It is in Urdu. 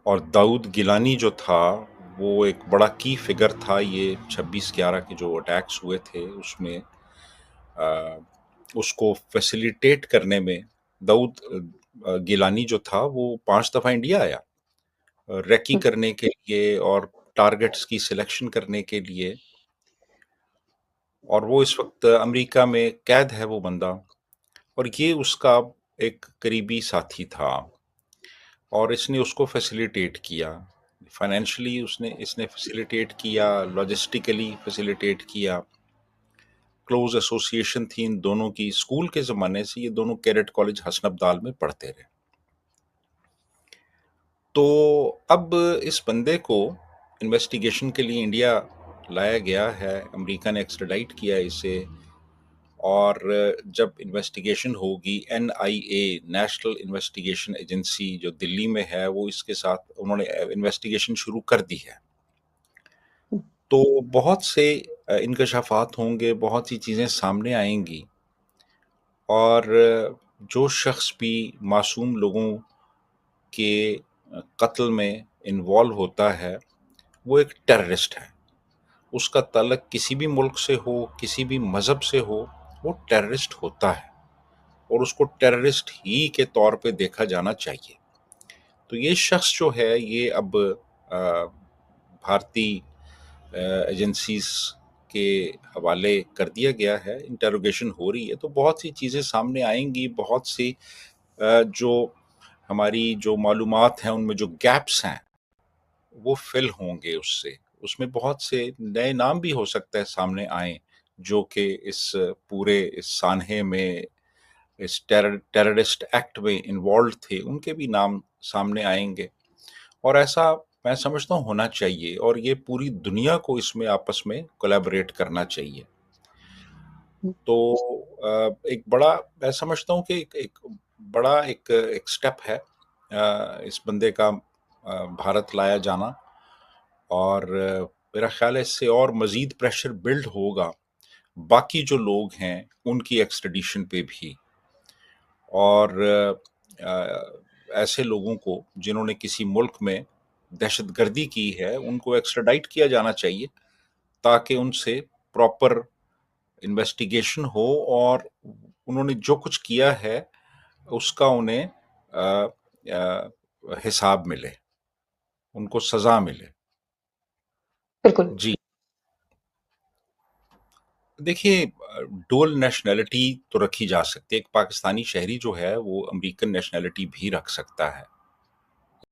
اور داؤد گیلانی جو تھا وہ ایک بڑا کی فگر تھا. یہ 26/11 کے جو اٹیکس ہوئے تھے اس میں اس کو فیسیلیٹیٹ کرنے میں داؤد گیلانی جو تھا وہ 5 دفعہ انڈیا آیا ریکی کرنے کے لیے اور ٹارگٹس کی سلیکشن کرنے کے لیے. اور وہ اس وقت امریکہ میں قید ہے وہ بندہ، اور یہ اس کا ایک قریبی ساتھی تھا اور اس نے اس کو فیسیلیٹیٹ کیا. فائنینشلی اس نے فیسیلیٹیٹ کیا، لاجسٹیکلی فیسیلیٹیٹ کیا. کلوز ایسوسیشن تھی ان دونوں کی اسکول کے زمانے سے. یہ دونوں کیڈٹ کالج حسن ابدال میں پڑھتے رہے. تو اب اس بندے کو انویسٹیگیشن کے لیے انڈیا لایا گیا ہے. امریکہ نے ایکسٹراڈائٹ کیا اسے، اور جب انویسٹیگیشن ہوگی NIA نیشنل انویسٹیگیشن ایجنسی جو دلی میں ہے، وہ اس کے ساتھ انہوں نے انویسٹیگیشن شروع کر دی ہے. تو بہت سے انکشافات ہوں گے، بہت سی چیزیں سامنے آئیں گی، اور جو شخص بھی معصوم لوگوں کے قتل میں انوالو ہوتا ہے وہ ایک ٹیررسٹ ہے. اس کا تعلق کسی بھی ملک سے ہو، کسی بھی مذہب سے ہو، وہ ٹیررسٹ ہوتا ہے اور اس کو ٹیررسٹ ہی کے طور پہ دیکھا جانا چاہیے. تو یہ شخص جو ہے یہ اب بھارتی ایجنسیز کے حوالے کر دیا گیا ہے. انٹروگیشن ہو رہی ہے تو بہت سی چیزیں سامنے آئیں گی. بہت سی جو ہماری جو معلومات ہیں ان میں جو گیپس ہیں وہ فل ہوں گے. اس میں بہت سے نئے نام بھی ہو سکتا ہے سامنے آئیں جو کہ اس پورے اس سانحے میں، اس ٹیررسٹ ایکٹ میں انوالوڈ تھے. ان کے بھی نام سامنے آئیں گے، اور ایسا میں سمجھتا ہوں ہونا چاہیے، اور یہ پوری دنیا کو اس میں آپس میں کولیبریٹ کرنا چاہیے. تو ایک بڑا میں سمجھتا ہوں کہ ایک بڑا ایک سٹیپ ہے اس بندے کا بھارت لایا جانا، اور میرا خیال ہے اس سے اور مزید پریشر بلڈ ہوگا باقی جو لوگ ہیں ان کی ایکسٹریڈیشن پہ بھی. اور ایسے لوگوں کو جنہوں نے کسی ملک میں دہشت گردی کی ہے ان کو ایکسٹراڈائٹ کیا جانا چاہیے تاکہ ان سے پراپر انویسٹیگیشن ہو اور انہوں نے جو کچھ کیا ہے اس کا انہیں حساب ملے، ان کو سزا ملے. بالکل. جی دیکھیے، ڈول نیشنلٹی تو رکھی جا سکتی ہے. ایک پاکستانی شہری جو ہے وہ امریکن نیشنلٹی بھی رکھ سکتا ہے.